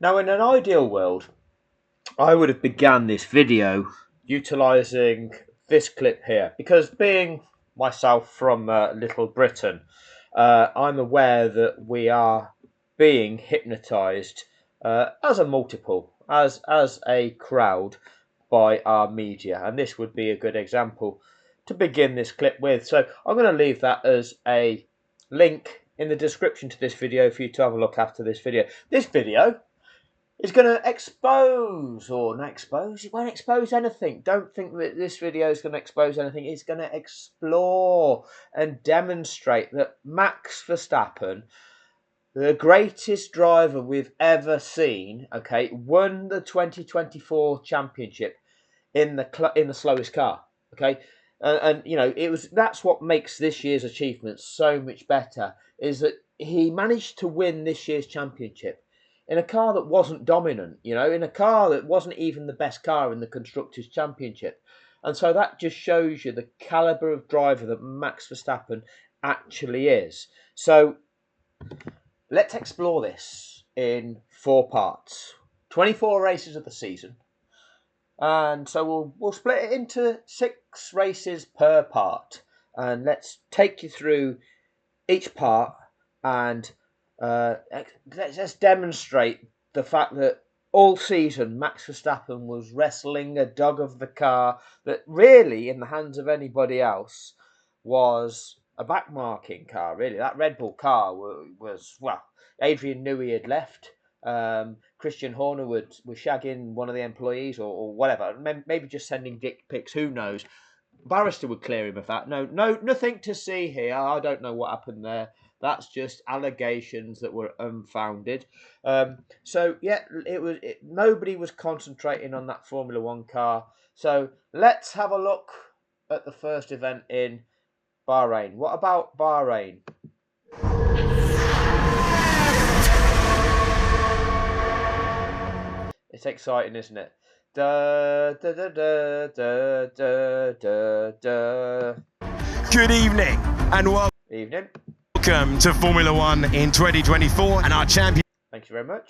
Now, in an ideal world, I would have began this video utilising this clip here because being myself from Little Britain, I'm aware that we are being hypnotised as a multiple, as a crowd by our media, and this would be a good example to begin this clip with. So I'm going to leave that as a link in the description to this video for you to have a look after this video. This video is going to expose, or not expose, it won't expose anything. Don't think that this video is going to expose anything. It's going to explore and demonstrate that Max Verstappen, the greatest driver we've ever seen, okay, won the 2024 championship in the slowest car, okay. And you know, that's what makes this year's achievement so much better, is that he managed to win this year's championship in a car that wasn't dominant, you know, in a car that wasn't even the best car in the Constructors' Championship. And so that just shows you the calibre of driver that Max Verstappen actually is. So let's explore this in 4 parts. 24 races of the season. And so we'll split it into 6 races per part. And let's take you through each part and let's demonstrate the fact that all season Max Verstappen was wrestling a dog of the car that really, in the hands of anybody else, was a backmarking car. Really, that Red Bull car was well, Adrian knew he had left. Christian Horner was shagging one of the employees or whatever, maybe just sending dick pics, who knows. Barrister would clear him of that. No, nothing to see here. I don't know what happened there. That's just allegations that were unfounded. So yeah, nobody was concentrating on that Formula One car. So let's have a look at the first event in Bahrain. What about Bahrain? It's exciting, isn't it? Da, da, da, da, da, da, da, da. Good evening and Evening. welcome to Formula One in 2024, and our championship Thank you very much.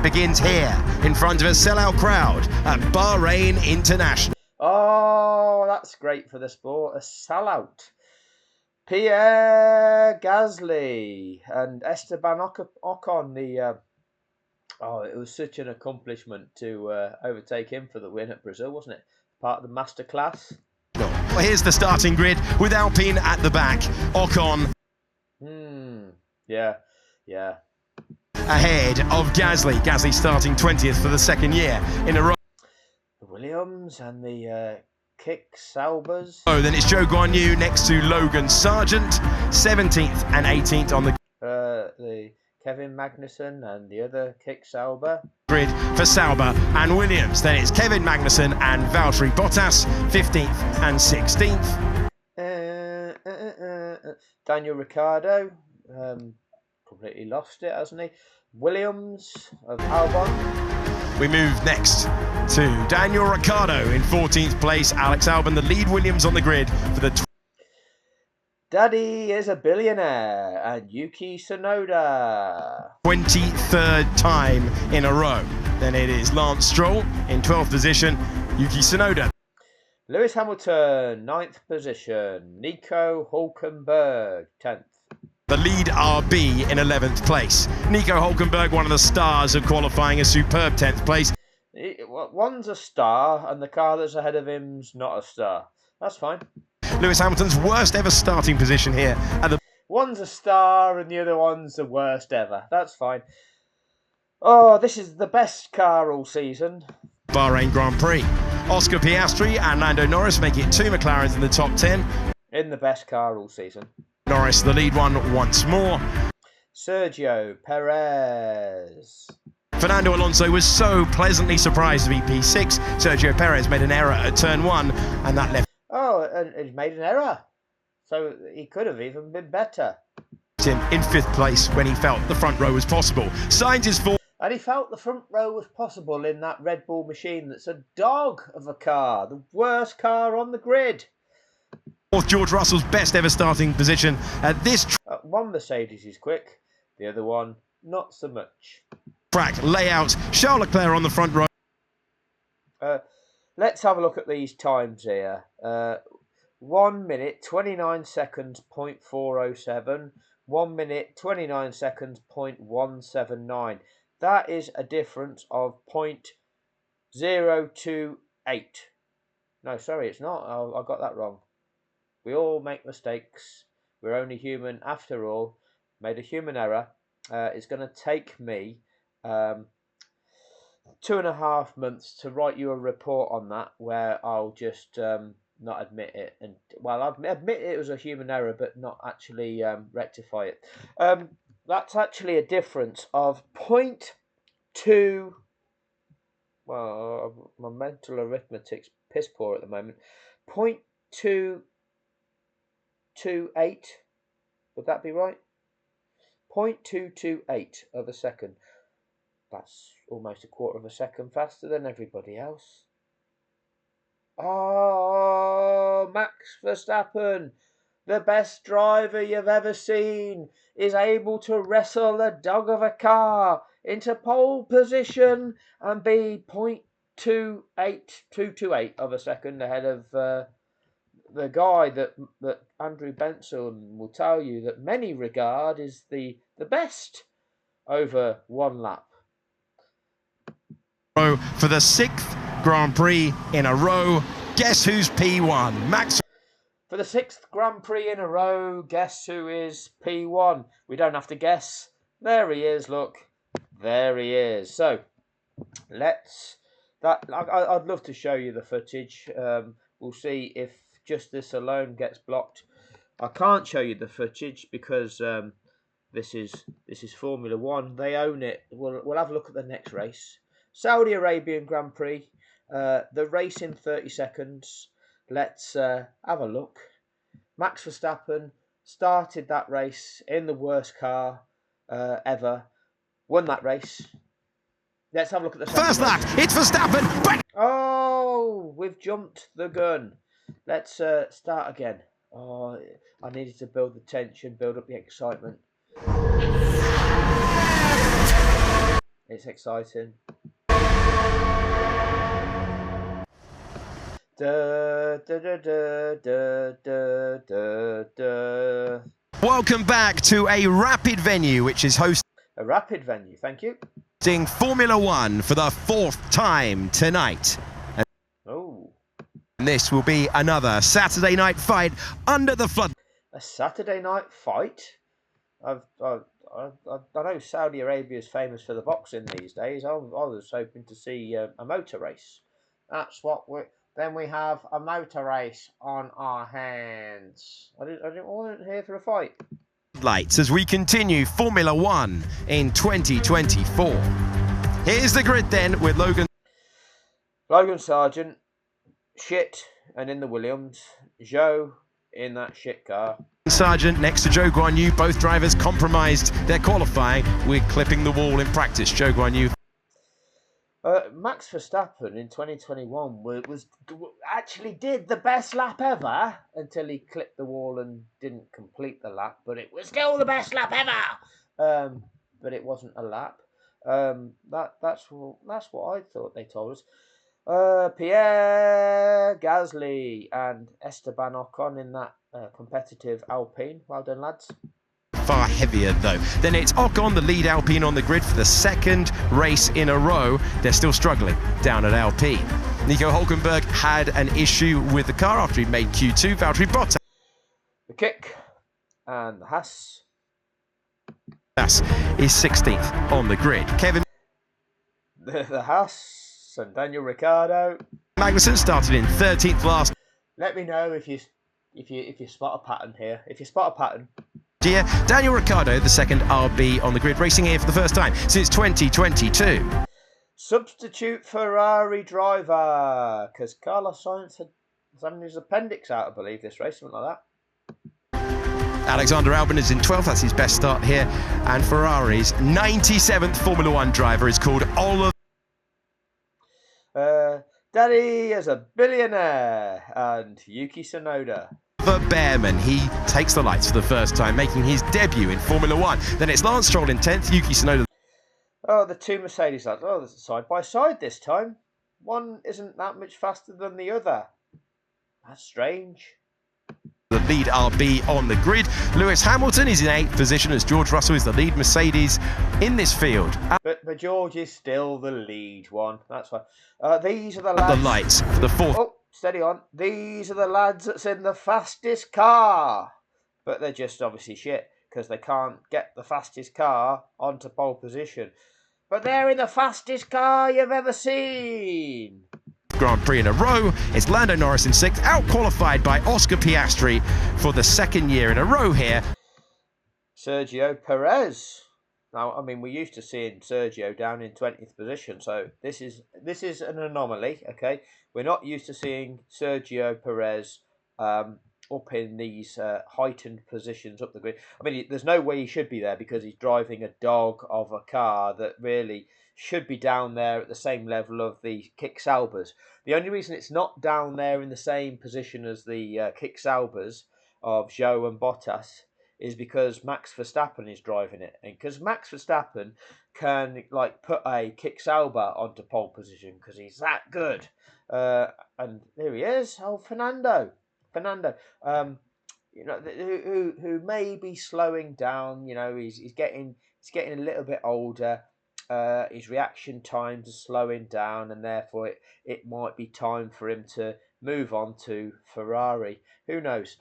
begins here in front of a sellout crowd at Bahrain International. Oh, that's great for the sport. A sellout. Pierre Gasly and Esteban Ocon, it was such an accomplishment to overtake him for the win at Brazil, wasn't it? Part of the Masterclass. Well, here's the starting grid with Alpine at the back. Ocon Yeah. ahead of Gasly. Gasly starting 20th for the second year in a row. The Williams and the Kick Saubers. Oh, then it's Zhou Guanyu next to Logan Sargent, 17th and 18th on the Kevin Magnussen and the other Kick Sauber. grid for Sauber and Williams. Then it's Kevin Magnussen and Valtteri Bottas, 15th and 16th. Daniel Ricciardo, completely lost it, hasn't he? Williams of Albon. We move next to Daniel Ricciardo in 14th place. Alex Albon, the lead Williams on the grid for the Daddy is a billionaire, and Yuki Tsunoda. 23rd time in a row. Then it is Lance Stroll in 12th position. Yuki Tsunoda. Lewis Hamilton, 9th position. Nico Hulkenberg, 10th. The lead RB in 11th place. Nico Hulkenberg, one of the stars of qualifying, a superb 10th place. One's a star, and the car that's ahead of him's not a star. That's fine. Lewis Hamilton's worst ever starting position here at the... One's a star, and the other one's the worst ever. That's fine. Oh, this is the best car all season. Bahrain Grand Prix. Oscar Piastri and Lando Norris make it 2 McLarens in the top 10. In the best car all season. Norris the lead one once more. Sergio Perez. Fernando Alonso was so pleasantly surprised to be P6. Sergio Perez made an error at turn 1 and that left Oh, and he made an error. So he could have even been better. him in 5th place when he felt the front row was possible. Sainz is 4th. And he felt the front row was possible in that Red Bull machine that's a dog of a car. The worst car on the grid. George Russell's best ever starting position at this One Mercedes is quick. The other one, not so much. track layout. Charles Leclerc on the front row. Let's have a look at these times here. 1 minute 29 seconds 0.407, 1 minute 29 seconds 0.179. That is a difference of 0.028. No, sorry, it's not. I got that wrong. We all make mistakes. We're only human after all. Made a human error. It's going to take me 2.5 months to write you a report on that, where I'll just not admit it, and I'll admit it was a human error, but not actually rectify it. That's actually a difference of 0.2. Well, my mental arithmetic's piss poor at the moment. 0.228. Would that be right? 0.228 of a second. That's almost a quarter of a second faster than everybody else. Oh, Max Verstappen, the best driver you've ever seen, is able to wrestle a dog of a car into pole position and be 0.28228 of a second ahead of the guy that Andrew Benson will tell you that many regard is the best over one lap. For the 6th Grand Prix in a row, guess who's P1? Max. For the 6th Grand Prix in a row, guess who is P1? We don't have to guess. There he is, look. There he is. So, I'd love to show you the footage. We'll see if just this alone gets blocked. I can't show you the footage because this is Formula One. They own it. We'll have a look at the next race. Saudi Arabian Grand Prix, the race in 30 seconds. Let's have a look. Max Verstappen started that race in the worst car ever, won that race. Let's have a look at the first lap. It's Verstappen. Oh, we've jumped the gun. Let's start again. Oh, I needed to build the tension, build up the excitement. It's exciting. Da, da, da, da, da, da, da. Welcome back to a rapid venue, which is hosting A rapid venue, thank you. Formula One for the 4th time tonight. Oh, And this will be another Saturday night fight under the flood. a Saturday night fight. I know Saudi Arabia is famous for the boxing these days. I was hoping to see a motor race. That's what Then we have a motor race on our hands. I wasn't here for a fight. Lights as we continue Formula One in 2024. Here's the grid then with Logan Sargent, shit, and in the Williams. Zhou in that shit car. Sargent next to Zhou Guanyu. Both drivers compromised their qualifying with clipping the wall in practice. Zhou Guanyu. Max Verstappen in 2021 actually did the best lap ever until he clipped the wall and didn't complete the lap, but it was still the best lap ever. But it wasn't a lap. That's what I thought they told us. Pierre Gasly and Esteban Ocon in that competitive Alpine. Well done, lads. Far heavier though. Then it's Ocon, the lead Alpine, on the grid for the 2nd race in a row. They're still struggling down at Alpine. Nico Hülkenberg had an issue with the car after he made Q2. Valtteri Bottas. The kick and the Haas. Is 16th on the grid. Kevin The Haas and Daniel Ricciardo. Magnussen started in 13th last. Let me know if you spot a pattern here. If you spot a pattern. Year. Daniel Ricciardo, the 2nd RB on the grid, racing here for the first time since 2022. Substitute Ferrari driver, because Carlos Sainz was having his appendix out, I believe, this race, something like that. Alexander Albon is in 12th, that's his best start here. And Ferrari's 97th Formula One driver is called Oliver. Daddy is a billionaire, and Yuki Tsunoda. Behrman, he takes the lights for the first time, making his debut in Formula One. Then it's Lance Stroll in 10th, Yuki Tsunoda. Oh, the two Mercedes lads. Oh, there's a side by side this time. One isn't that much faster than the other. That's strange. The lead RB on the grid. Lewis Hamilton is in 8th position as George Russell is the lead Mercedes in this field. But George is still the lead one. That's why. These are the At lads. the lights for the 4th. Oh, steady on. These are the lads that's in the fastest car. But they're just obviously shit because they can't get the fastest car onto pole position. But they're in the fastest car you've ever seen. Grand Prix in a row. It's Lando Norris in 6th, out-qualified by Oscar Piastri for the 2nd year in a row here. Sergio Perez. Now, I mean, we're used to seeing Sergio down in 20th position, so this is an anomaly, okay? We're not used to seeing Sergio Perez up in these heightened positions up the grid. I mean, there's no way he should be there because he's driving a dog of a car that really should be down there at the same level of the Kick Saubers. The only reason it's not down there in the same position as the Kick Saubers of Zhou and Bottas is because Max Verstappen is driving it, and because Max Verstappen can like put a Kick Sauber onto pole position because he's that good. And there he is. Oh, Fernando, you know, who may be slowing down. You know, he's getting a little bit older. His reaction times are slowing down, and therefore it might be time for him to move on to Ferrari. Who knows?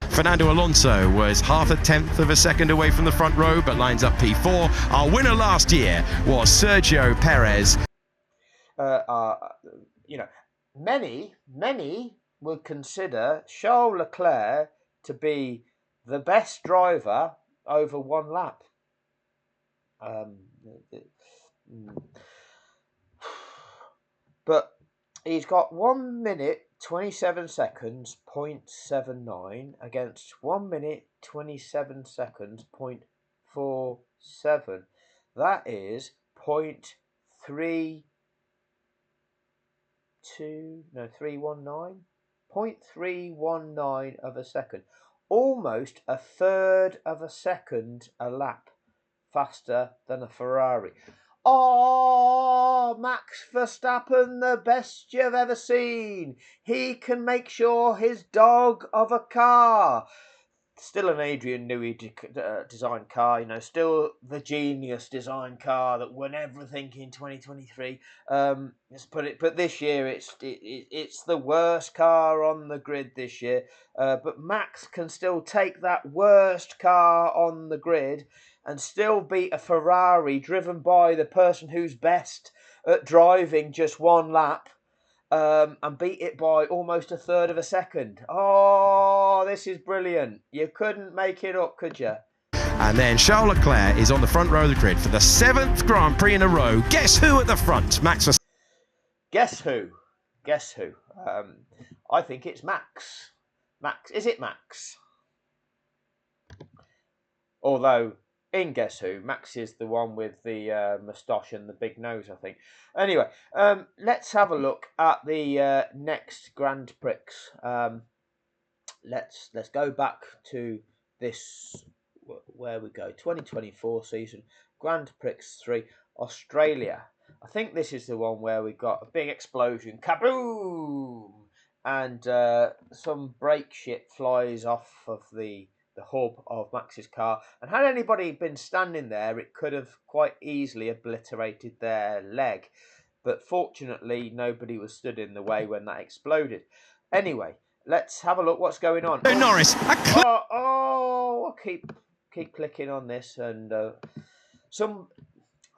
Fernando Alonso was half a tenth of a second away from the front row, but lines up P4. Our winner last year was Sergio Perez. You know, many would consider Charles Leclerc to be the best driver over one lap. But he's got 1 minute 27 seconds 0.79 against 1 minute 27 seconds 0.47. That is 0.319 0.319 of a second, almost a third of a second a lap faster than a Ferrari. Oh, Max Verstappen, the best you've ever seen. He can make sure his dog of a car, still an Adrian Newey designed car, you know, still the genius design car that won everything in 2023. But this year it's the worst car on the grid this year. But Max can still take that worst car on the grid and still beat a Ferrari driven by the person who's best at driving just one lap. And beat it by almost a third of a second. Oh, this is brilliant. You couldn't make it up, could you? And then Charles Leclerc is on the front row of the grid for the 7th Grand Prix in a row. Guess who at the front? Max Verstappen. Guess who? I think it's Max. Is it Max? Although, in Guess Who, Max is the one with the moustache and the big nose, I think. Anyway, let's have a look at the next Grand Prix. Let's go back to this, where we go, 2024 season, Grand Prix 3, Australia. I think this is the one where we got a big explosion, kaboom! And some brake shit flies off of the hub of Max's car, and had anybody been standing there, it could have quite easily obliterated their leg, but fortunately nobody was stood in the way when that exploded. Anyway, let's have a look what's going on. Norris. I keep clicking on this, and I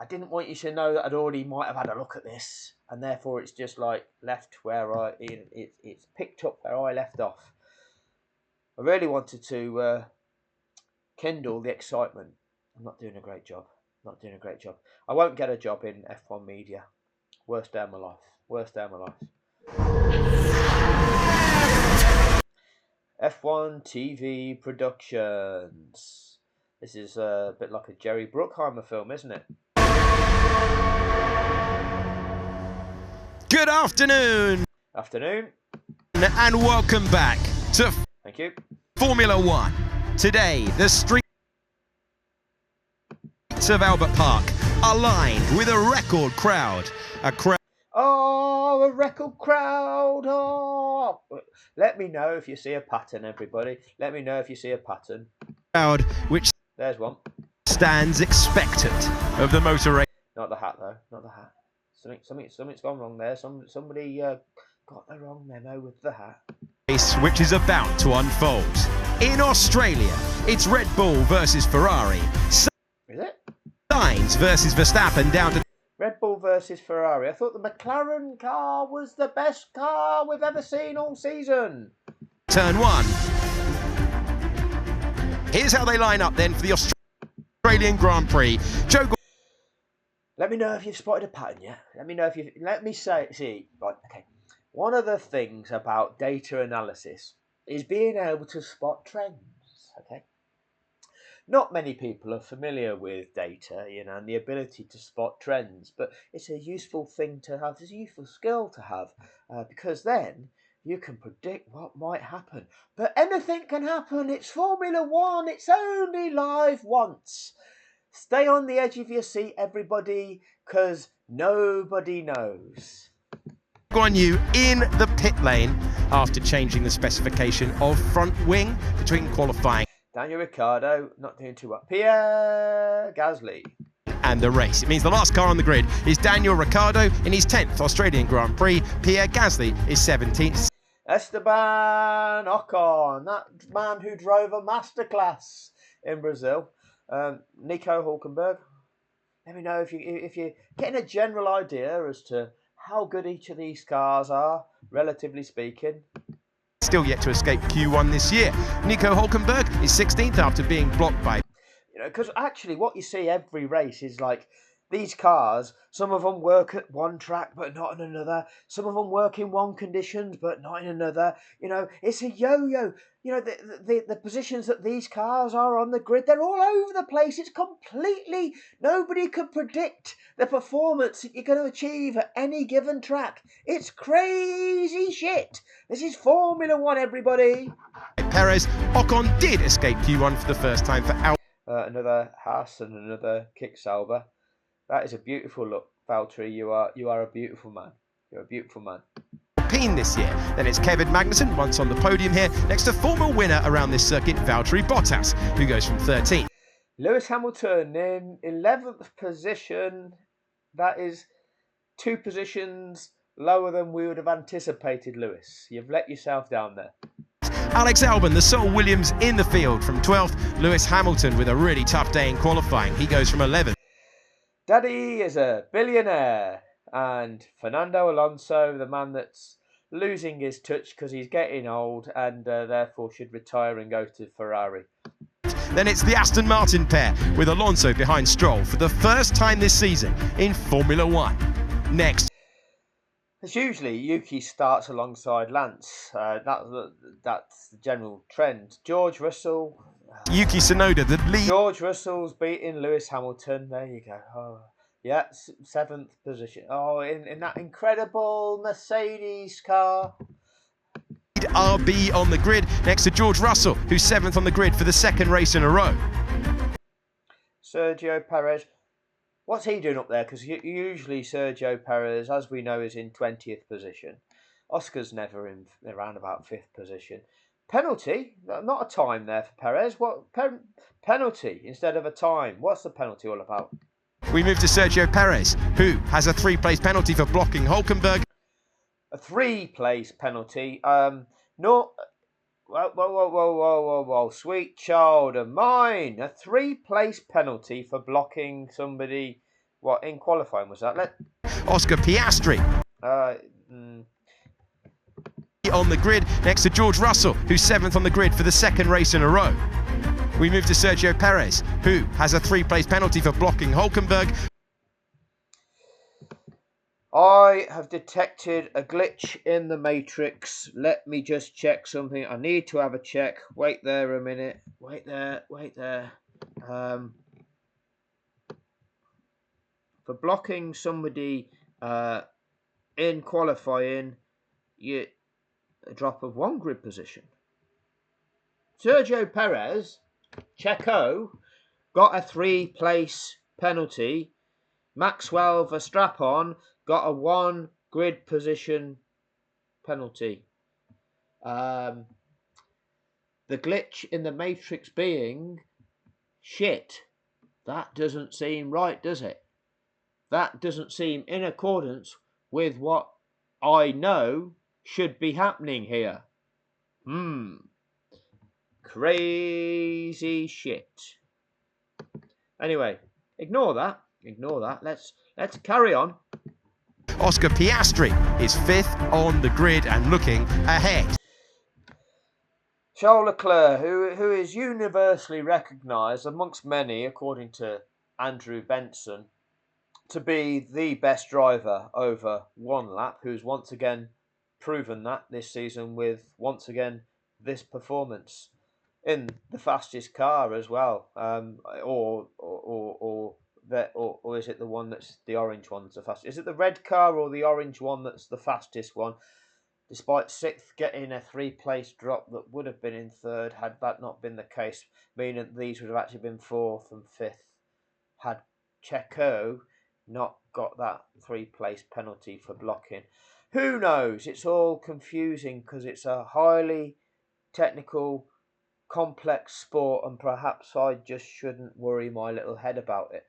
didn't want you to know that I'd already might have had a look at this, and therefore it's just like left where it's picked up where I left off. I really wanted to kindle the excitement. I'm not doing a great job. I won't get a job in F1 media. Worst day of my life. F1 TV Productions. This is a bit like a Jerry Bruckheimer film, isn't it? Good afternoon. And welcome back to Thank you. Formula One. Today, the streets of Albert Park aligned with a record crowd. A crowd. Oh, a record crowd. Oh. Let me know if you see a pattern, everybody. Let me know if you see a pattern. Crowd which There's one. stands expectant of the motor race. Not the hat, though. Not the hat. Something's gone wrong there. Somebody got the wrong memo with the hat. Race which is about to unfold. In Australia, it's Red Bull versus Ferrari. Is it? Sainz versus Verstappen down to Red Bull versus Ferrari. I thought the McLaren car was the best car we've ever seen all season. turn 1. Here's how they line up then for the Australian Grand Prix. Let me know if you've spotted a pattern yet. Let me know if you. Let me see. Right. Okay. One of the things about data analysis is being able to spot trends. Okay. Not many people are familiar with data, and the ability to spot trends, but it's a useful thing to have. It's a useful skill to have, because then you can predict what might happen. But anything can happen. It's Formula One. It's only live once. Stay on the edge of your seat, everybody, because nobody knows. On you in the pit lane after changing the specification of front wing between qualifying Daniel Ricciardo not doing too well. Pierre Gasly. And the race. It means the last car on the grid is Daniel Ricciardo in his 10th Australian Grand Prix. Pierre Gasly is 17th. Esteban Ocon, that man who drove a Masterclass in Brazil. Nico Hulkenberg. Let me know if you're getting a general idea as to how good each of these cars are, relatively speaking. Still yet to escape Q1 this year. Nico Hulkenberg is 16th after being blocked by... Because actually what you see every race is like these cars, some of them work at one track but not in another. Some of them work in one conditions but not in another. It's a yo-yo. The positions that these cars are on the grid, they're all over the place. It's completely, nobody can predict the performance that you're going to achieve at any given track. It's crazy shit. This is Formula One, everybody. Perez, Ocon did escape Q1 for the first time for another Haas and another Kick-Sauber. That is a beautiful look, Valtteri. You are a beautiful man. You're a beautiful man. Alpine this year. Then it's Kevin Magnussen, once on the podium here, next to former winner around this circuit, Valtteri Bottas, who goes from 13th. Lewis Hamilton in 11th position. That is 2 positions lower than we would have anticipated, Lewis. You've let yourself down there. Alex Albon, the sole Williams in the field from 12th. Lewis Hamilton with a really tough day in qualifying. He goes from 11th. Daddy is a billionaire. And Fernando Alonso, the man that's losing his touch because he's getting old and therefore should retire and go to Ferrari. Then it's the Aston Martin pair with Alonso behind Stroll for the first time this season in Formula One. Next. As usually, Yuki starts alongside Lance. That's the general trend. George Russell. Yuki Tsunoda, the lead. George Russell's beating Lewis Hamilton. There you go. Oh, yeah, 7th position. Oh, in that incredible Mercedes car. RB on the grid next to George Russell, who's 7th on the grid for the 2nd race in a row. Sergio Perez. What's he doing up there? Because usually Sergio Perez, as we know, is in 20th position. Oscar's never in around about 5th position. Penalty? Not a time there for Perez. What penalty instead of a time? What's the penalty all about? We move to Sergio Perez, who has a 3-place penalty for blocking Hulkenberg. A 3-place penalty. No. Whoa, sweet child of mine. A 3-place penalty for blocking somebody. What, in qualifying was that? Oscar Piastri. On the grid next to George Russell, who's 7th on the grid for the 2nd race in a row. We move to Sergio Perez, who has a 3-place penalty for blocking Hulkenberg. I have detected a glitch in the matrix. Let me just check something. I need to have a check. Wait there a minute. Wait there. For blocking somebody in qualifying, you a drop of 1 grid position. Sergio Perez, Checo, got a 3-place penalty Maxwell Verstappen got a 1 grid position penalty. The glitch in the matrix being shit. That doesn't seem right, does it? That doesn't seem in accordance with what I know should be happening here. Crazy shit. Anyway, ignore that. Let's carry on. Oscar Piastri is 5th on the grid and looking ahead. Charles Leclerc, who is universally recognised amongst many, according to Andrew Benson, to be the best driver over one lap, who's once again proven that this season with once again this performance in the fastest car as well, or is it the one that's the orange one that's the fastest? Is it the red car or the orange one that's the fastest one? Despite 6th getting a 3-place drop that would have been in 3rd had that not been the case, meaning these would have actually been 4th and 5th had Checo not got that 3-place penalty for blocking. Who knows? It's all confusing because it's a highly technical, complex sport, and perhaps I just shouldn't worry my little head about it.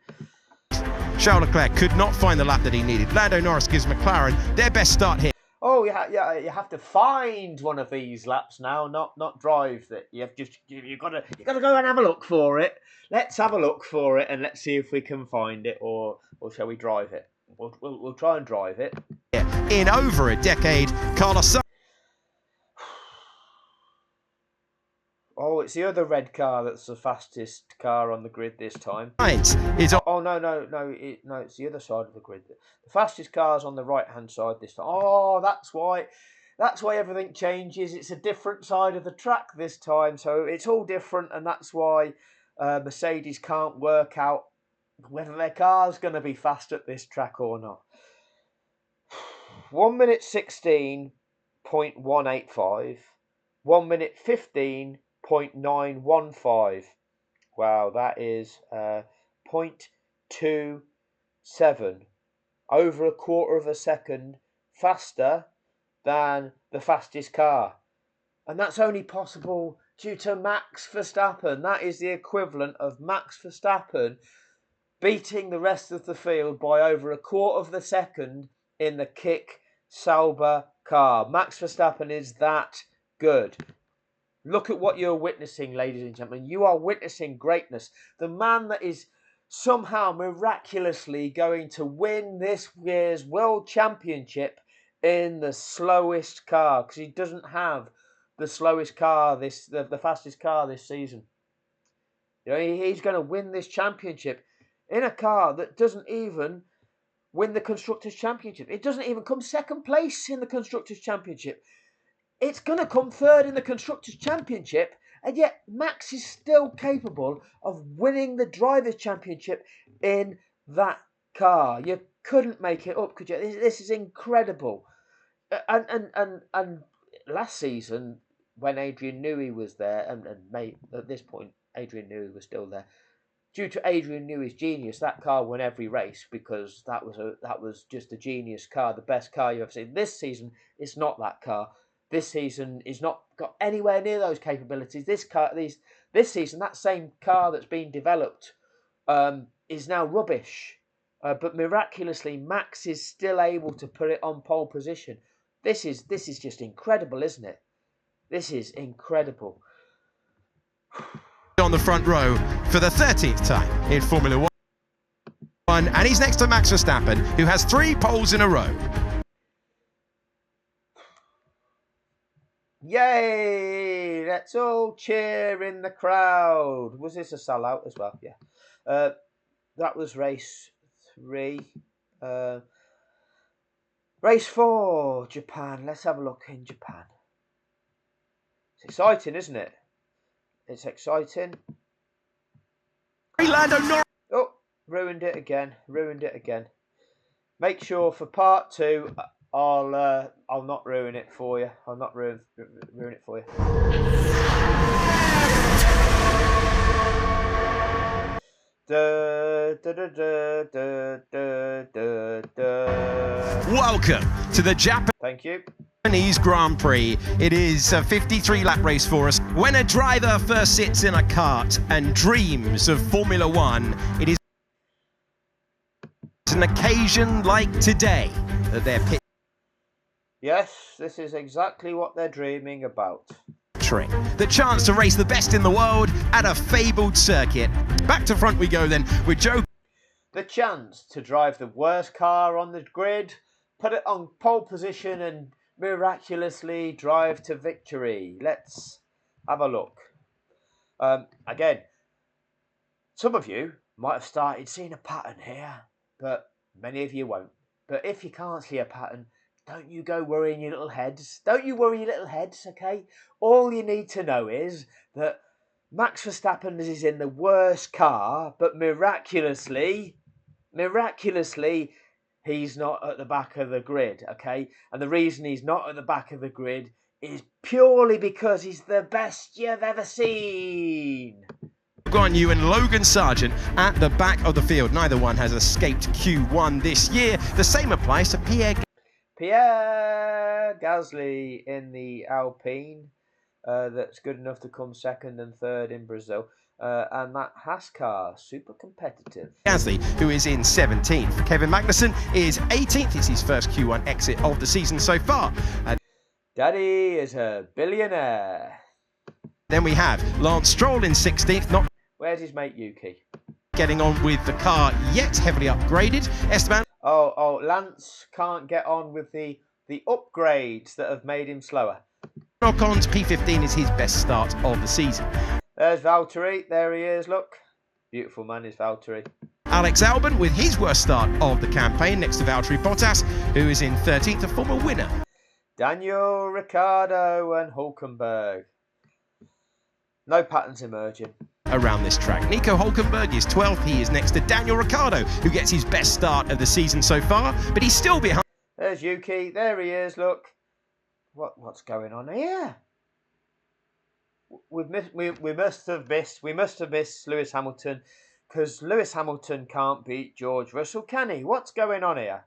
Charles Leclerc could not find the lap that he needed. Lando Norris gives McLaren their best start here. Oh, yeah, you have to find one of these laps now, not drive it. You've got to go and have a look for it. Let's have a look for it and let's see if we can find it, or shall we drive it? We'll try and drive it. In over a decade, Carlos. Oh, it's the other red car that's the fastest car on the grid this time. Is oh no, it's the other side of the grid. The fastest car's on the right-hand side this time. Oh, that's why everything changes. It's a different side of the track this time, so it's all different, and that's why Mercedes can't work out whether their car's going to be fast at this track or not. 1 minute 16.185, 1 minute 15.915. Wow, that is 0.27, over a quarter of a second faster than the fastest car. And that's only possible due to Max Verstappen. That is the equivalent of Max Verstappen beating the rest of the field by over a quarter of the second in the Kick Sauber car. Max Verstappen is that good. Look at what you're witnessing, ladies and gentlemen. You are witnessing greatness. The man that is somehow miraculously going to win this year's World Championship in the slowest car, because he doesn't have the slowest car, the fastest car this season. You know, he's going to win this championship in a car that doesn't even win the Constructors' Championship. It doesn't even come second place in the Constructors' Championship. It's going to come 3rd in the Constructors' Championship, and yet Max is still capable of winning the Drivers' Championship in that car. You couldn't make it up, could you? This is incredible. And last season, when Adrian Newey was there, and at this point, Adrian Newey was still there. Due to Adrian Newey's genius, that car won every race because that was just a genius car, the best car you've ever seen. This season, it's not that car. This season is not got anywhere near those capabilities. This season, that same car that's been developed is now rubbish. But miraculously, Max is still able to put it on pole position. This is just incredible, isn't it? This is incredible. On the front row for the 13th time in Formula 1, and he's next to Max Verstappen, who has 3 poles in a row. Yay! Let's all cheer in the crowd. Was this a sellout as well? Yeah. That was race 3. Race 4, Japan. Let's have a look in Japan. It's exciting, isn't it? It's exciting. Oh, ruined it again. Make sure for part 2, I'll not ruin it for you. I'll not ruin it for you. Da, da, da, da, da, da, da, da. Welcome to the Thank you. Japanese Grand Prix. It is a 53-lap race for us. When a driver first sits in a kart and dreams of Formula One, it is an occasion like today that they're Yes, this is exactly what they're dreaming about. picturing. The chance to race the best in the world at a fabled circuit. Back to front we go then with Joe. The chance to drive the worst car on the grid, put it on pole position and miraculously drive to victory. Let's have a look. Again, some of you might have started seeing a pattern here, but many of you won't. But if you can't see a pattern, don't you go worrying your little heads. Don't you worry your little heads, okay? All you need to know is that Max Verstappen is in the worst car, but miraculously, he's not at the back of the grid, okay? And the reason he's not at the back of the grid is purely because he's the best you've ever seen. Guan Yu and Logan Sargent at the back of the field. Neither one has escaped Q1 this year. The same applies to Pierre Gasly in the Alpine. That's good enough to come second and third in Brazil. And that Haas car, super competitive. Gasly, who is in 17th. Kevin Magnussen is 18th. It's his first Q1 exit of the season so far. Daddy is a billionaire. Then we have Lance Stroll in 16th. Not Where's his mate Yuki? getting on with the car yet, heavily upgraded. Esteban. Oh, Lance can't get on with the upgrades that have made him slower. Ocon's P15 is his best start of the season. There's Valtteri. There he is, look. Beautiful man is Valtteri. Alex Albon with his worst start of the campaign next to Valtteri Bottas, who is in 13th, a former winner. Daniel Ricciardo and Hulkenberg. No patterns emerging. Around this track. Nico Hulkenberg is 12th. He is next to Daniel Ricciardo, who gets his best start of the season so far, but he's still behind. There's Yuki. There he is, look. What's going on here? We must have missed Lewis Hamilton, because Lewis Hamilton can't beat George Russell, can he? What's going on here?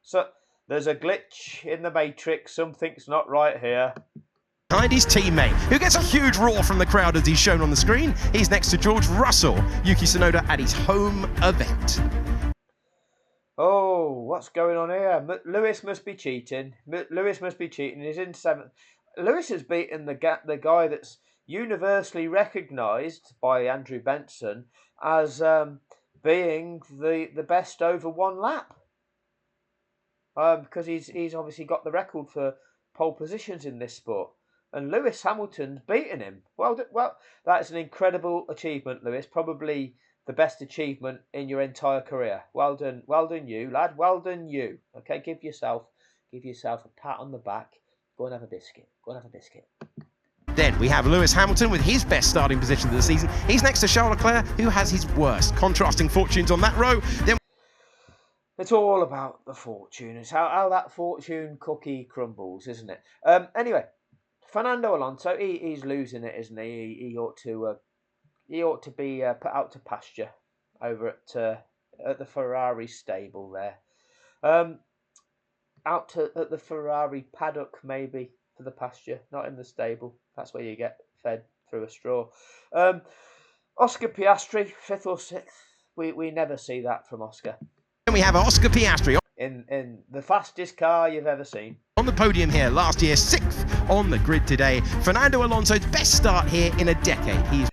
So there's a glitch in the matrix. Something's not right here. Behind his teammate, who gets a huge roar from the crowd as he's shown on the screen. He's next to George Russell, Yuki Tsunoda at his home event. Oh, what's going on here? Lewis must be cheating. He's in 7th. Lewis has beaten the guy that's universally recognised by Andrew Benson as being the best over one lap. Because he's obviously got the record for pole positions in this sport. And Lewis Hamilton's beaten him. Well, that's an incredible achievement, Lewis. Probably the best achievement in your entire career. Well done you, lad. Well done you. Okay, give yourself a pat on the back. Go and have a biscuit. Then we have Lewis Hamilton with his best starting position of the season. He's next to Charles Leclerc, who has his worst. Contrasting fortunes on that row. Then it's all about the fortune. It's how that fortune cookie crumbles, isn't it? Anyway, Fernando Alonso, he's losing it, isn't he? He ought to be put out to pasture over at the Ferrari stable there. At the Ferrari paddock maybe for the pasture, not in the stable. That's where you get fed through a straw. Oscar Piastri, 5th or 6th. We never see that from Oscar. we have Oscar Piastri in the fastest car you've ever seen. On the podium here last year, 6th on the grid today. Fernando Alonso's best start here in a decade.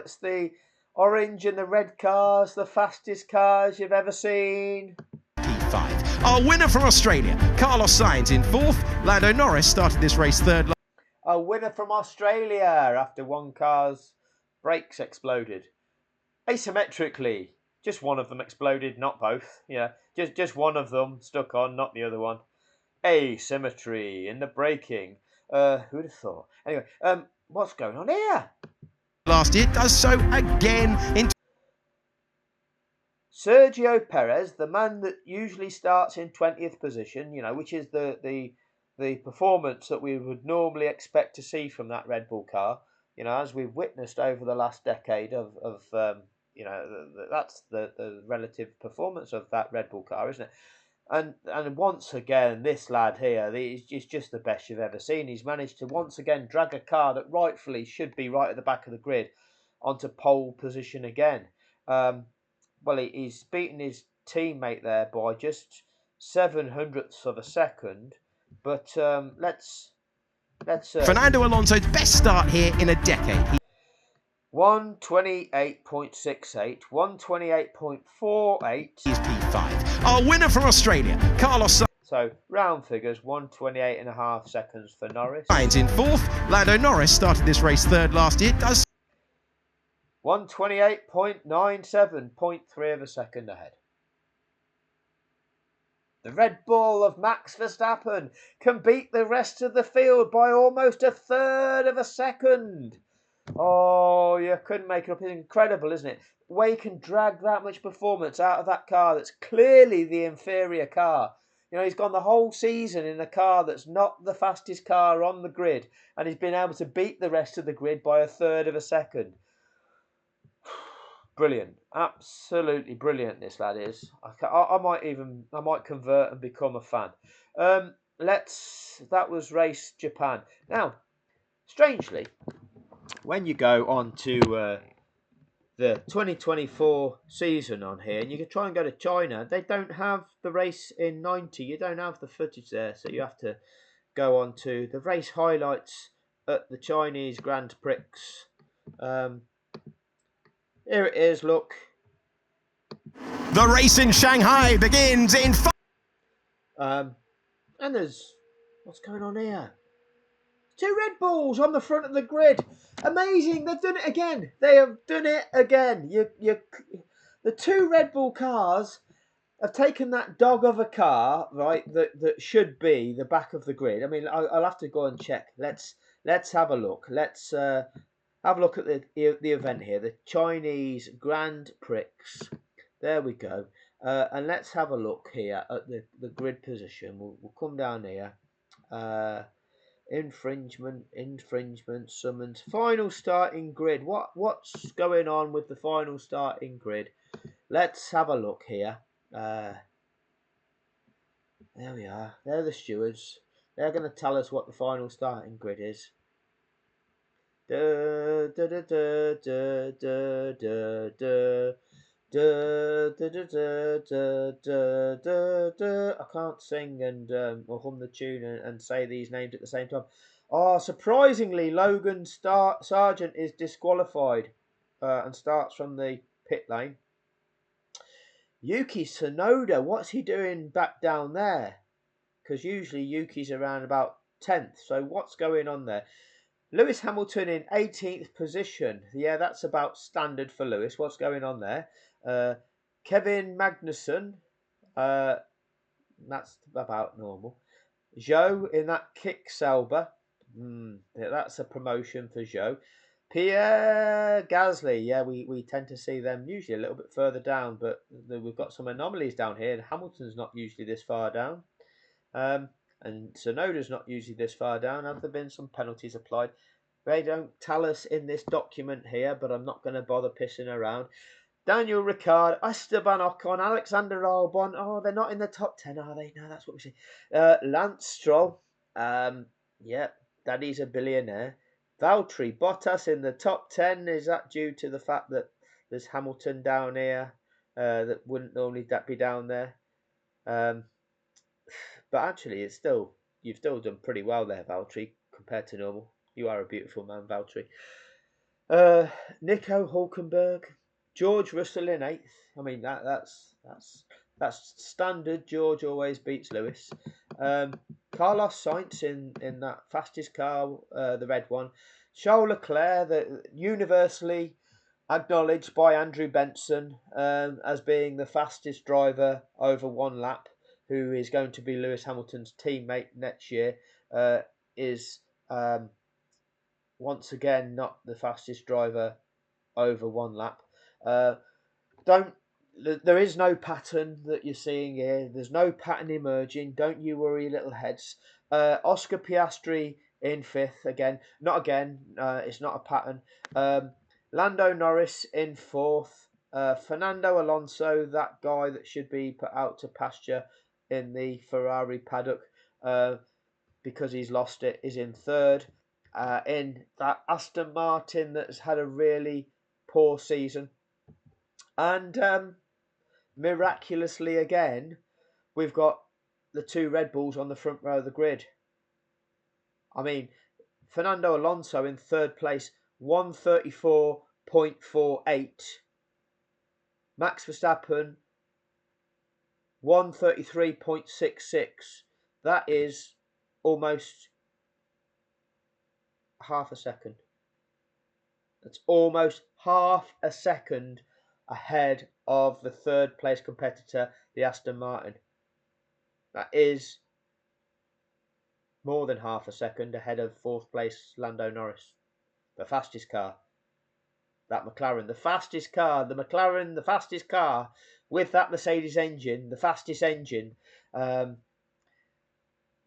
It's the orange and the red cars, the fastest cars you've ever seen. P5. Our winner from Australia, Carlos Sainz in 4th. Lando Norris started this race 3rd. A winner from Australia after one car's brakes exploded. Asymmetrically. Just one of them exploded, not both. Yeah, just one of them stuck on, not the other one. Asymmetry in the braking. Who'd have thought? Anyway, what's going on here? Last year does so again in Sergio Perez, the man that usually starts in 20th position, which is the performance that we would normally expect to see from that Red Bull car, as we've witnessed over the last decade of that's the relative performance of that Red Bull car, isn't it? And once again, this lad here is just the best you've ever seen. He's managed to once again drag a car that rightfully should be right at the back of the grid onto pole position again. Well, he's beaten his teammate there by just 700ths of a second. But let's Fernando Alonso's best start here in a decade. 128.68, 128.48. He's P5. Our winner from Australia, Carlos So round figures, 128.5 seconds for Norris. Sainz in fourth. Lando Norris started this race third last year. 128.97, 0.3 of a second ahead. The Red Bull of Max Verstappen can beat the rest of the field by almost a third of a second. Oh, you couldn't make it up. It's incredible, isn't it? The way you can drag that much performance out of that car that's clearly the inferior car. He's gone the whole season in a car that's not the fastest car on the grid, and he's been able to beat the rest of the grid by a third of a second. Brilliant, absolutely brilliant. This lad is. I might convert and become a fan. That was race Japan. Now, strangely, when you go on to the 2024 season on here, and you can try and go to China, they don't have the race in 90. You don't have the footage there, so you have to go on to the race highlights at the Chinese Grand Prix. Here it is, look. The race in Shanghai begins in And there's... What's going on here? 2 Red Bulls on the front of the grid. Amazing. They've done it again. They have done it again. The 2 Red Bull cars have taken that dog of a car, right, that should be the back of the grid. I mean, I'll have to go and check. Let's have a look. Let's have a look at the event here, the Chinese Grand Prix. There we go. And let's have a look here at the grid position. We'll come down here. Infringement summons. Final starting grid. What's going on with the final starting grid? Let's have a look here. There we are. They're the stewards. They're going to tell us what the final starting grid is. I can't sing and or hum the tune and say these names at the same time. Oh, surprisingly, Logan Sargent is disqualified and starts from the pit lane. Yuki Tsunoda, what's he doing back down there? Because usually Yuki's around about 10th. So what's going on there? Lewis Hamilton in 18th position. Yeah, that's about standard for Lewis. What's going on there? Kevin Magnussen. That's about normal. Zhou in that Kick-Sauber. That's a promotion for Zhou. Pierre Gasly. Yeah, we tend to see them usually a little bit further down, but we've got some anomalies down here. And Hamilton's not usually this far down. And Tsunoda's not usually this far down. Have there been some penalties applied? They don't tell us in this document here, but I'm not going to bother pissing around. Daniel Ricciardo, Esteban Ocon, Alexander Albon. Oh, they're not in the top 10, are they? No, that's what we see. Lance Stroll. Yeah, Daddy's a billionaire. Valtteri Bottas in the top 10. Is that due to the fact that there's Hamilton down here that wouldn't normally be down there? But actually, you've still done pretty well there, Valtteri, compared to normal. You are a beautiful man, Valtteri. Nico Hulkenberg, George Russell in 8th. I mean, that's standard. George always beats Lewis. Carlos Sainz in that fastest car, the red one. Charles Leclerc, universally acknowledged by Andrew Benson as being the fastest driver over 1 lap, who is going to be Lewis Hamilton's teammate next year, is once again not the fastest driver over 1 lap. There is no pattern that you're seeing here. There's no pattern emerging. Don't you worry, little heads. Oscar Piastri in 5th again. Not again. It's not a pattern. Lando Norris in 4th. Fernando Alonso, that guy that should be put out to pasture in the Ferrari paddock because he's lost it, is in third. In that Aston Martin that's had a really poor season. And miraculously again, we've got the two Red Bulls on the front row of the grid. I mean, Fernando Alonso in third place, 134.48. Max Verstappen, 133.66. That is almost half a second. That's almost half a second ahead of the third place competitor, the Aston Martin. That is more than half a second ahead of fourth place Lando Norris. The fastest car. That McLaren, the fastest car, the McLaren, the fastest car with that Mercedes engine, the fastest engine.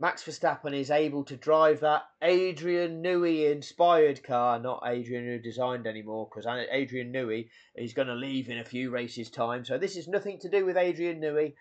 Max Verstappen is able to drive that Adrian Newey inspired car, not Adrian Newey designed anymore, because Adrian Newey is going to leave in a few races' time. So this is nothing to do with Adrian Newey.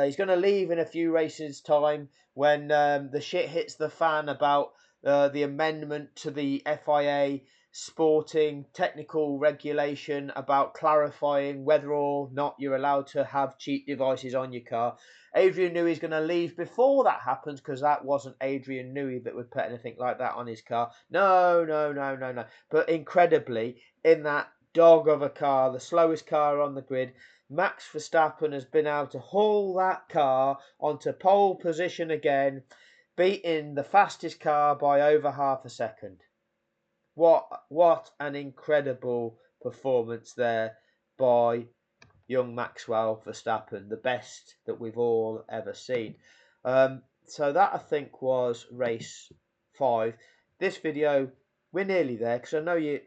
He's going to leave in a few races' time when the shit hits the fan about the amendment to the FIA sporting technical regulation about clarifying whether or not you're allowed to have cheat devices on your car. Adrian Newey is going to leave before that happens, because that wasn't Adrian Newey that would put anything like that on his car. No. But incredibly, in that dog of a car, the slowest car on the grid, Max Verstappen has been able to haul that car onto pole position again, beating the fastest car by over half a second. What an incredible performance there by young Maxwell Verstappen, the best that we've all ever seen. So that, I think, was race 5. This video, we're nearly there, because I know you...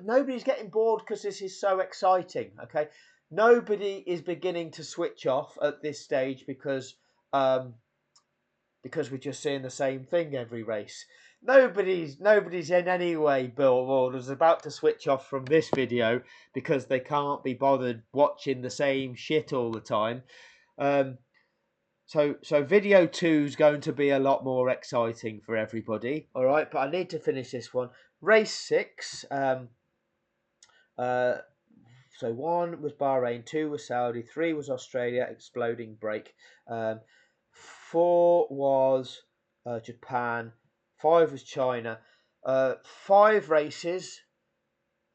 nobody's getting bored because this is so exciting, okay? Nobody is beginning to switch off at this stage because we're just seeing the same thing every race. Nobody's in any way, Bill was about to switch off from this video because they can't be bothered watching the same shit all the time. So video 2 is going to be a lot more exciting for everybody. All right, but I need to finish this one. Race 6. So 1 was Bahrain, 2 was Saudi, 3 was Australia, exploding brake. 4 was Japan, 5 was China. 5 races,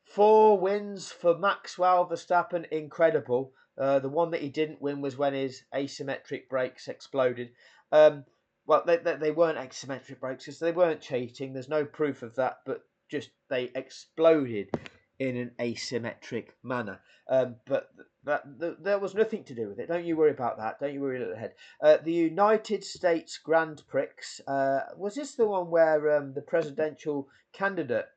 4 wins for Maxwell Verstappen, incredible. The one that he didn't win was when his asymmetric brakes exploded. Well, they weren't asymmetric brakes because they weren't cheating. There's no proof of that, but just they exploded in an asymmetric manner. But there was nothing to do with it. Don't you worry about that. Don't you worry about the head. The United States Grand Prix. Was this the one where the presidential candidate,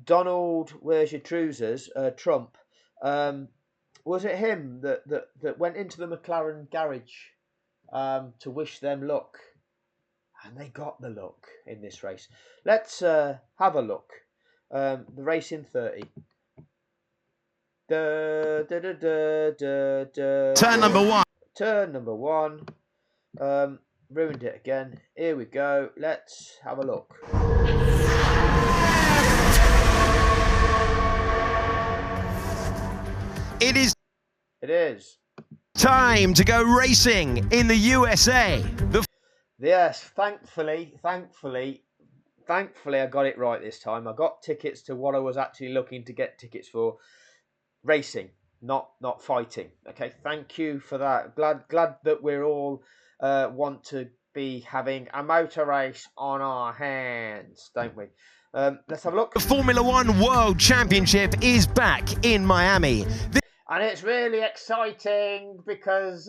Donald, where's your trousers, Trump, was it him that went into the McLaren garage to wish them luck? And they got the luck in this race. Let's have a look. The race in 30. Turn number 1. Turn number 1. Ruined it again. Here we go. Let's have a look. It is time to go racing in the USA. Yes, thankfully, I got it right this time. I got tickets to what I was actually looking to get tickets for. Racing, not fighting. Okay, thank you for that. Glad that we're all want to be having a motor race on our hands, don't we? Let's have a look. The Formula One World Championship is back in Miami. And it's really exciting because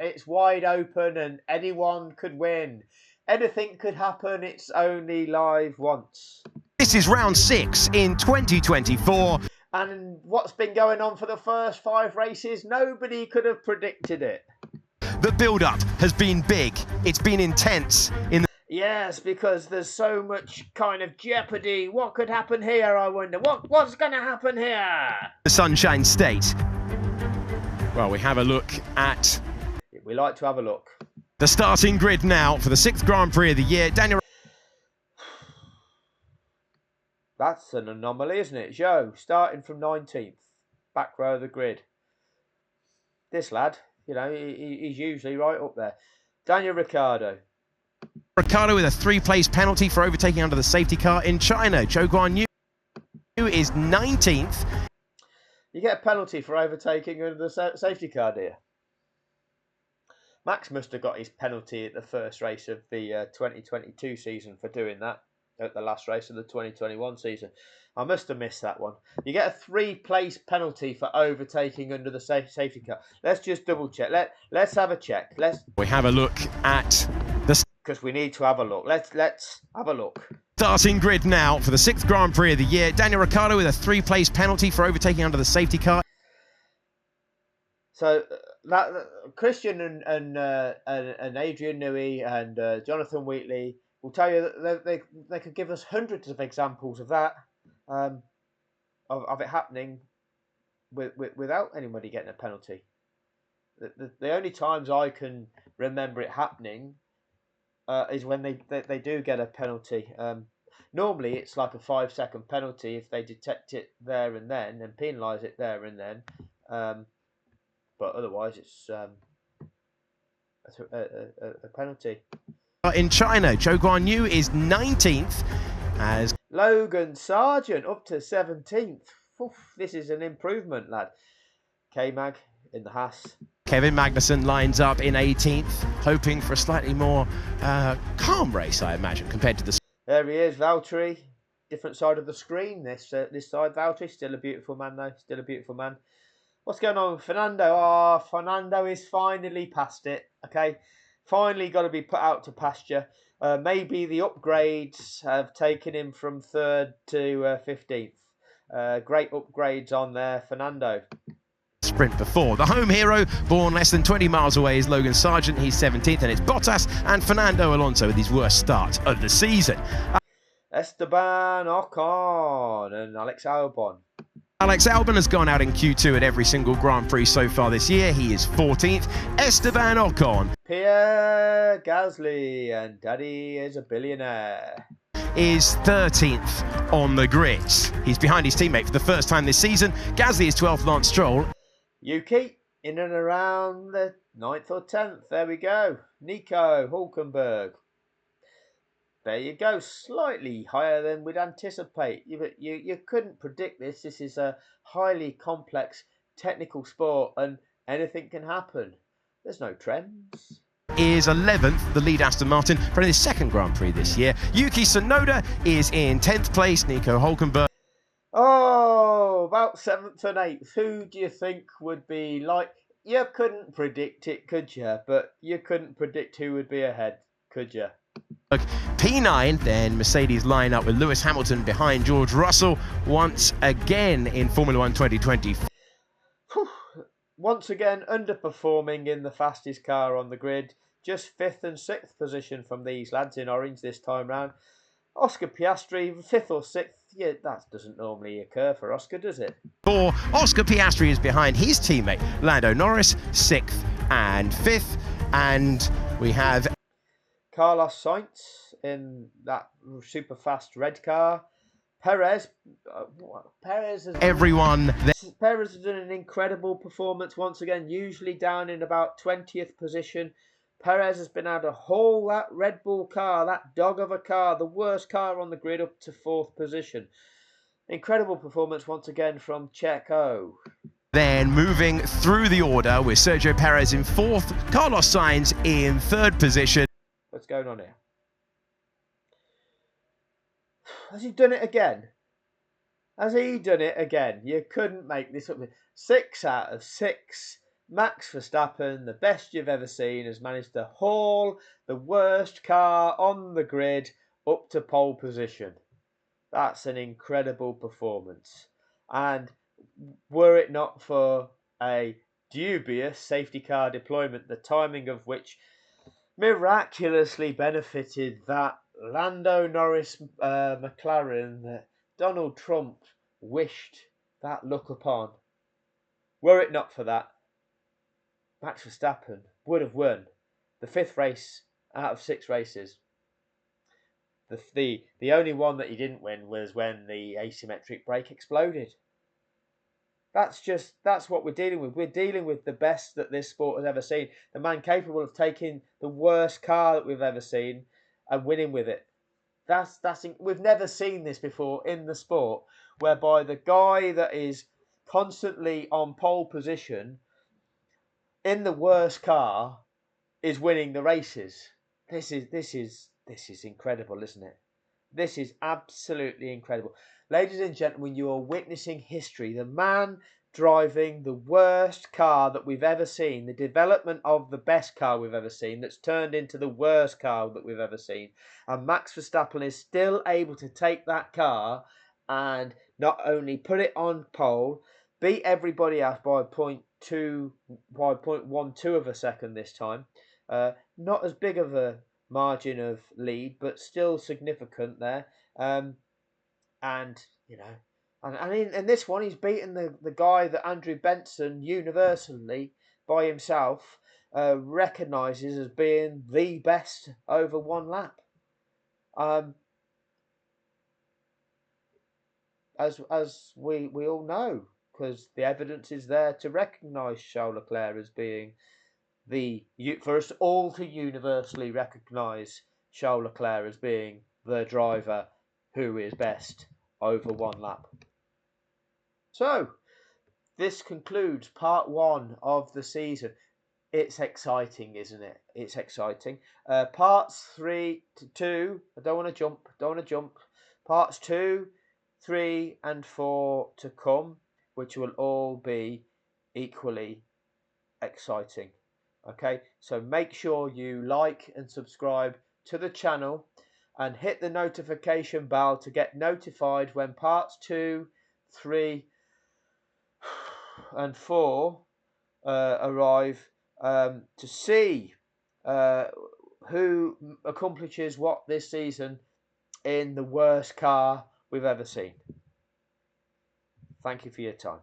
it's wide open and anyone could win. Anything could happen. It's only live once. This is round 6 in 2024. And what's been going on for the first 5 races, nobody could have predicted it. The build-up has been big. It's been intense. Yes, because there's so much kind of jeopardy. What could happen here, I wonder? What's going to happen here? The Sunshine State. Well, we have a look at We like to have a look. the starting grid now for the 6th Grand Prix of the year. Daniel. That's an anomaly, isn't it? Joe, starting from 19th, back row of the grid. This lad, he's usually right up there. Daniel Ricciardo. Ricciardo with a 3-place penalty for overtaking under the safety car in China. Zhou Guanyu is 19th. You get a penalty for overtaking under the safety car, dear. Max must have got his penalty at the first race of the 2022 season for doing that, at the last race of the 2021 season. I must have missed that one. You get a 3-place penalty for overtaking under the safety car. Let's just double check. Let's have a check. We have a look at the... Because we need to have a look. Let's have a look. Starting grid now for the 6th Grand Prix of the year. Daniel Ricciardo with a 3-place penalty for overtaking under the safety car. So that Christian and Adrian Newey and Jonathan Wheatley will tell you that they could give us hundreds of examples of that, of it happening without anybody getting a penalty. The only times I can remember it happening is when they do get a penalty. Normally, it's like a 5-second penalty if they detect it there and then and penalise it there and then. But otherwise, it's a penalty. In China, Zhou Guanyu is 19th as Logan Sargent up to 17th. Oof, this is an improvement, lad. K-Mag in the Haas. Kevin Magnussen lines up in 18th, hoping for a slightly more calm race, I imagine, compared to the... There he is, Valtteri. Different side of the screen. This side, Valtteri. Still a beautiful man, though. Still a beautiful man. What's going on with Fernando? Oh, Fernando is finally past it. Okay, finally got to be put out to pasture. Maybe the upgrades have taken him from 3rd to 15th. Great upgrades on there, Fernando. Sprint before. The home hero, born less than 20 miles away, is Logan Sargent. He's 17th, and it's Bottas and Fernando Alonso with his worst start of the season. Esteban Ocon and Alex Albon. Alex Albon has gone out in Q2 at every single Grand Prix so far this year. He is 14th. Esteban Ocon. Pierre Gasly and Daddy is a billionaire. Is 13th on the grid. He's behind his teammate for the first time this season. Gasly is 12th, Lance Stroll. Yuki in and around the 9th or 10th. There we go. Nico Hulkenberg. There you go. Slightly higher than we'd anticipate. You couldn't predict this. This is a highly complex technical sport and anything can happen. There's no trends. Is 11th, the lead Aston Martin for his 2nd Grand Prix this year. Yuki Tsunoda is in 10th place. Nico Hulkenberg. Oh, about 7th and 8th. Who do you think would be like... You couldn't predict it, could you? But you couldn't predict who would be ahead, could you? P9, then Mercedes line up with Lewis Hamilton behind George Russell once again in Formula 1 2020. Once again, underperforming in the fastest car on the grid. Just 5th and 6th position from these lads in orange this time round. Oscar Piastri, 5th or 6th. Yeah, that doesn't normally occur for Oscar, does it? For Oscar Piastri is behind his teammate Lando Norris, 6th and 5th. And we have Carlos Sainz in that super fast red car. Perez has everyone there. Perez has done an incredible performance once again, usually down in about 20th position. Perez has been able to haul that Red Bull car, that dog of a car, the worst car on the grid, up to 4th position. Incredible performance once again from Checo. Then moving through the order with Sergio Perez in 4th, Carlos Sainz in 3rd position. What's going on here? Has he done it again? Has he done it again? You couldn't make this up. 6 out of 6. Max Verstappen, the best you've ever seen, has managed to haul the worst car on the grid up to pole position. That's an incredible performance. And were it not for a dubious safety car deployment, the timing of which miraculously benefited that Lando Norris McLaren that Donald Trump wished that look upon. Were it not for that, Max Verstappen would have won the 5th race out of 6 races. The only one that he didn't win was when the asymmetric brake exploded. That's what we're dealing with. We're dealing with the best that this sport has ever seen. The man capable of taking the worst car that we've ever seen and winning with it. We've never seen this before in the sport, whereby the guy that is constantly on pole position in the worst car is winning the races. This is incredible, isn't it? This is absolutely incredible. Ladies and gentlemen, you are witnessing history. The man driving the worst car that we've ever seen, the development of the best car we've ever seen, that's turned into the worst car that we've ever seen. And Max Verstappen is still able to take that car and not only put it on pole, beat everybody else by 0.12 of a second this time. Not as big of a margin of lead, but still significant there. And you know, and in this one, he's beaten the guy that Andrew Benson universally by himself recognises as being the best over one lap. As we all know, because the evidence is there to recognise Charles Leclerc as being for us all to universally recognise Charles Leclerc as being the driver who is best over one lap. So, this concludes part 1 of the season. It's exciting, isn't it? It's exciting. Parts 3 to 2, I don't want to jump. Parts 2, 3 and 4 to come, which will all be equally exciting. Okay, so make sure you like and subscribe to the channel and hit the notification bell to get notified when parts 2, 3 and 4 arrive, to see who accomplishes what this season in the worst car we've ever seen. Thank you for your time.